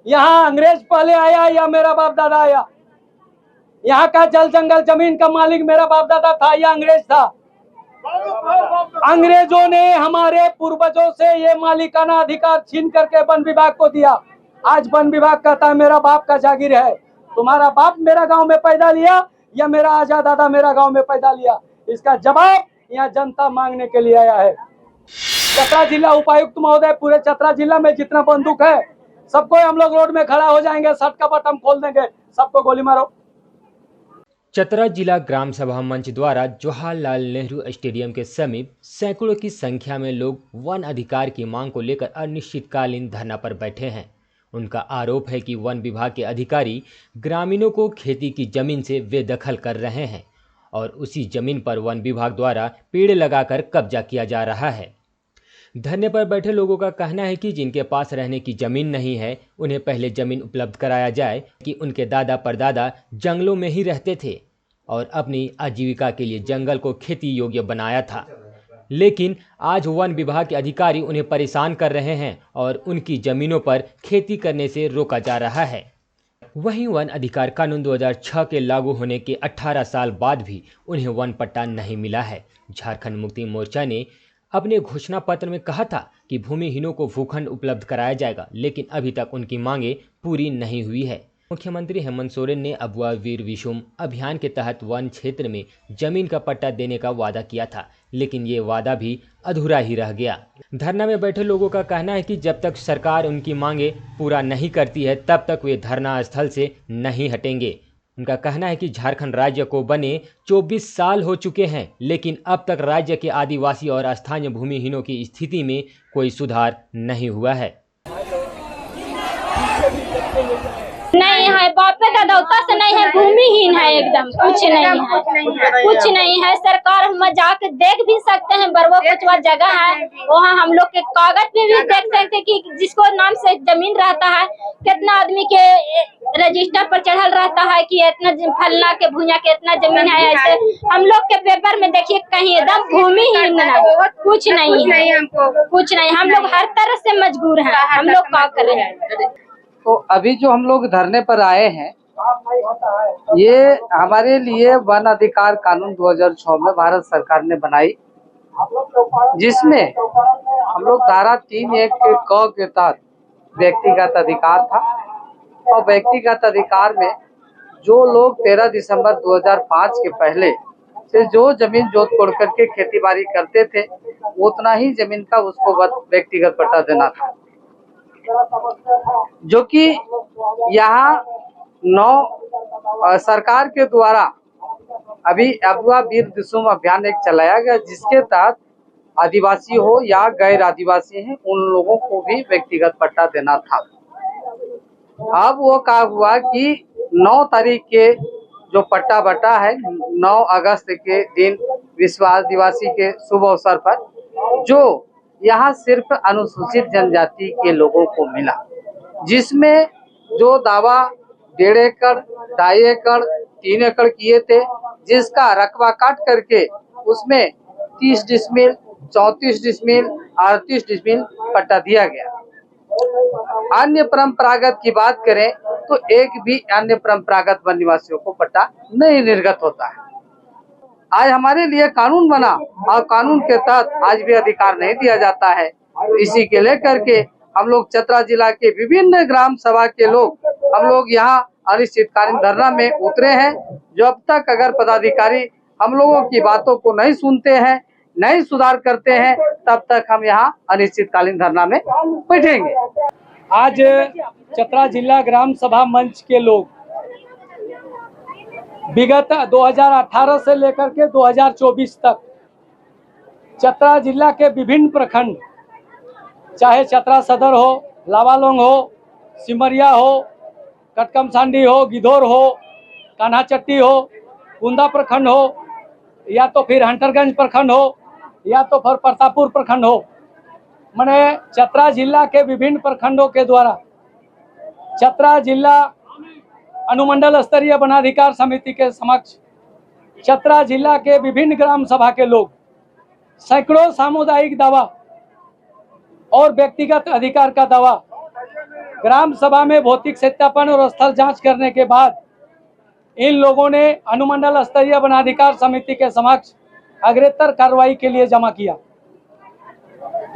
यहाँ अंग्रेज पहले आया या मेरा बाप दादा आया? यहाँ का जल जंगल जमीन का मालिक मेरा बाप दादा था या अंग्रेज था? अंग्रेजों ने हमारे पूर्वजों से ये मालिकाना अधिकार छीन करके वन विभाग को दिया। आज वन विभाग कहता है मेरा बाप का जागीर है। तुम्हारा बाप मेरा गांव में पैदा लिया या मेरा आजा दादा मेरा गांव में पैदा लिया? इसका जवाब यहाँ जनता मांगने के लिए आया है। चतरा जिला उपायुक्त महोदय, पूरे चतरा जिला में जितना बंदूक है सबको हम लोग रोड में खड़ा हो जाएंगे, शर्ट का बटन खोल देंगे, सबको गोली मारो। चतरा जिला ग्राम सभा मंच द्वारा जवाहरलाल नेहरू स्टेडियम के समीप सैकड़ों की संख्या में लोग वन अधिकार की मांग को लेकर अनिश्चितकालीन धरना पर बैठे हैं। उनका आरोप है कि वन विभाग के अधिकारी ग्रामीणों को खेती की जमीन से बेदखल कर रहे हैं और उसी जमीन पर वन विभाग द्वारा पेड़ लगाकर कब्जा किया जा रहा है। धरने पर बैठे लोगों का कहना है कि जिनके पास रहने की जमीन नहीं है उन्हें पहले जमीन उपलब्ध कराया जाए कि उनके दादा परदादा जंगलों में ही रहते थे और अपनी आजीविका के लिए जंगल को खेती योग्य बनाया था, लेकिन आज वन विभाग के अधिकारी उन्हें परेशान कर रहे हैं और उनकी जमीनों पर खेती करने से रोका जा रहा है। वहीं वन अधिकार कानून 2006 के लागू होने के 18 साल बाद भी उन्हें वन पट्टा नहीं मिला है। झारखंड मुक्ति मोर्चा ने अपने घोषणा पत्र में कहा था कि भूमिहीनों को भूखंड उपलब्ध कराया जाएगा, लेकिन अभी तक उनकी मांगे पूरी नहीं हुई है। मुख्यमंत्री हेमंत सोरेन ने अबुआ वीर विषुम अभियान के तहत वन क्षेत्र में जमीन का पट्टा देने का वादा किया था, लेकिन ये वादा भी अधूरा ही रह गया। धरना में बैठे लोगों का कहना है कि जब तक सरकार उनकी मांगे पूरा नहीं करती है तब तक वे धरना स्थल से नहीं हटेंगे। उनका कहना है कि झारखंड राज्य को बने 24 साल हो चुके हैं, लेकिन अब तक राज्य के आदिवासी और स्थानीय भूमिहीनों की स्थिति में कोई सुधार नहीं हुआ है। नहीं है, बापे दादा से नहीं है, भूमिहीन है, एकदम कुछ नहीं है, कुछ नहीं है। सरकार हम जाके देख भी सकते हैं, बरवा कुछ जगह है वहाँ हम लोग के कागज पे भी देख सकते हैं कि जिसको नाम से जमीन रहता है कितना आदमी के रजिस्टर पर चढ़ल रहता है कि इतना फलना के भुइयां के इतना जमीन है। ऐसे हम लोग के पेपर में देखिए कहीं एकदम भूमिहीन है, कुछ नहीं है, कुछ नहीं। हम लोग हर तरह से मजबूर हैं, हम लोग क्या करें। तो अभी जो हम लोग धरने पर आए हैं ये हमारे लिए वन अधिकार कानून 2006 में भारत सरकार ने बनाई, जिसमें हम लोग धारा 3(1) क के तहत व्यक्तिगत अधिकार था और व्यक्तिगत अधिकार में जो लोग 13 दिसंबर 2005 के पहले से जो जमीन जोत तोड़ करके खेती बाड़ी करते थे उतना ही जमीन का उसको व्यक्तिगत पट्टा देना था, जो कि यहाँ 9 सरकार के द्वारा अभी अबुआ वीर विषुम अभियान एक चलाया गया, जिसके तहत आदिवासी हो या गैर आदिवासी हैं उन लोगों को भी व्यक्तिगत पट्टा देना था। अब वो क्या हुआ कि 9 तारीख के जो पट्टा बटा है 9 अगस्त के दिन विश्व आदिवासी के शुभ अवसर पर, जो यहाँ सिर्फ अनुसूचित जनजाति के लोगों को मिला, जिसमें जो दावा 1.5 एकड़ 2.5 एकड़ 3 एकड़ किए थे, जिसका रकबा काट करके उसमें 30 डिसमिल 34 डिसमिल 38 डिसमिल पट्टा दिया गया। अन्य परंपरागत की बात करें तो एक भी अन्य परंपरागत वन निवासियों को पट्टा नहीं निर्गत होता है। आज हमारे लिए कानून बना और कानून के तहत आज भी अधिकार नहीं दिया जाता है। तो इसी के लेकर के हम लोग चतरा जिला के विभिन्न ग्राम सभा के लोग हम लोग यहाँ अनिश्चितकालीन धरना में उतरे हैं। जब तक अगर पदाधिकारी हम लोगों की बातों को नहीं सुनते हैं, नहीं सुधार करते हैं, तब तक हम यहाँ अनिश्चितकालीन धरना में बैठेंगे। आज चतरा जिला ग्राम सभा मंच के लोग विगत 2018 से लेकर के 2024 तक चतरा जिला के विभिन्न प्रखंड, चाहे चतरा सदर हो, लावालोंग हो, सिमरिया हो, कटकमसांडी हो, गिधौर हो, कान्हाचट्टी हो, कुंदा प्रखंड हो, या तो फिर हंटरगंज प्रखंड हो, या तो फिर प्रतापपुर प्रखंड हो, मैंने चतरा जिला के विभिन्न प्रखंडों के द्वारा चतरा जिला अनुमंडल स्तरीय वनाधिकार समिति के समक्ष चतरा जिला के विभिन्न ग्राम सभा के लोग सैकड़ों सामुदायिक दावा और व्यक्तिगत अधिकार का दावा ग्राम सभा में भौतिक सत्यापन और स्थल जांच करने के बाद इन लोगों ने अनुमंडल स्तरीय वनाधिकार समिति के समक्ष अग्रेतर कार्रवाई के लिए जमा किया,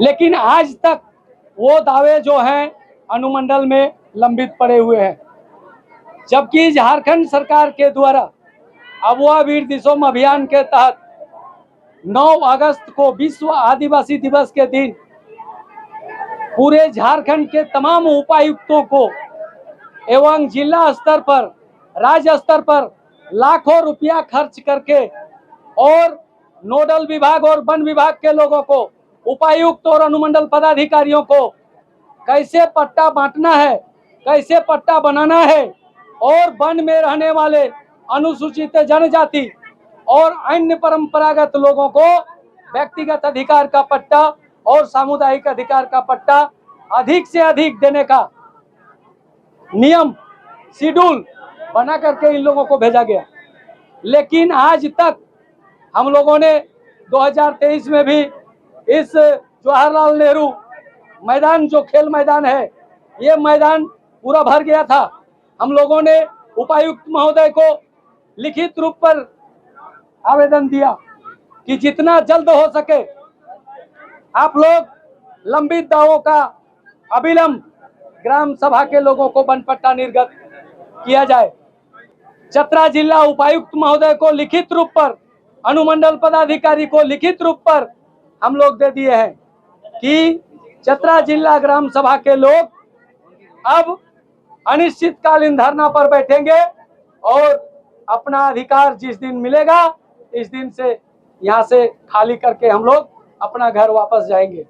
लेकिन आज तक वो दावे जो हैं अनुमंडल में लंबित पड़े हुए हैं। जबकि झारखंड सरकार के द्वारा अबुआ वीर दिसोम अभियान के तहत 9 अगस्त को विश्व आदिवासी दिवस के दिन पूरे झारखंड के तमाम उपायुक्तों को एवं जिला स्तर पर, राज्य स्तर पर लाखों रुपया खर्च करके और नोडल विभाग और वन विभाग के लोगों को, उपायुक्त और अनुमंडल पदाधिकारियों को कैसे पट्टा बांटना है, कैसे पट्टा बनाना है और वन में रहने वाले अनुसूचित जनजाति और अन्य परंपरागत लोगों को व्यक्तिगत अधिकार का पट्टा और सामुदायिक अधिकार का पट्टा अधिक से अधिक देने का नियम शेड्यूल बना करके इन लोगों को भेजा गया। लेकिन आज तक हम लोगों ने 2023 में भी इस जवाहरलाल नेहरू मैदान, जो खेल मैदान है, ये मैदान पूरा भर गया था। हम लोगों ने उपायुक्त महोदय को लिखित रूप पर आवेदन दिया कि जितना जल्द हो सके आप लोग लंबित दावों का अविलंब ग्राम सभा के लोगों को वन पट्टा निर्गत किया जाए। चतरा जिला उपायुक्त महोदय को लिखित रूप पर, अनुमंडल पदाधिकारी को लिखित रूप पर हम लोग दे दिए हैं कि चतरा जिला ग्राम सभा के लोग अब अनिश्चितकालीन धरना पर बैठेंगे और अपना अधिकार जिस दिन मिलेगा इस दिन से यहाँ से खाली करके हम लोग अपना घर वापस जाएंगे।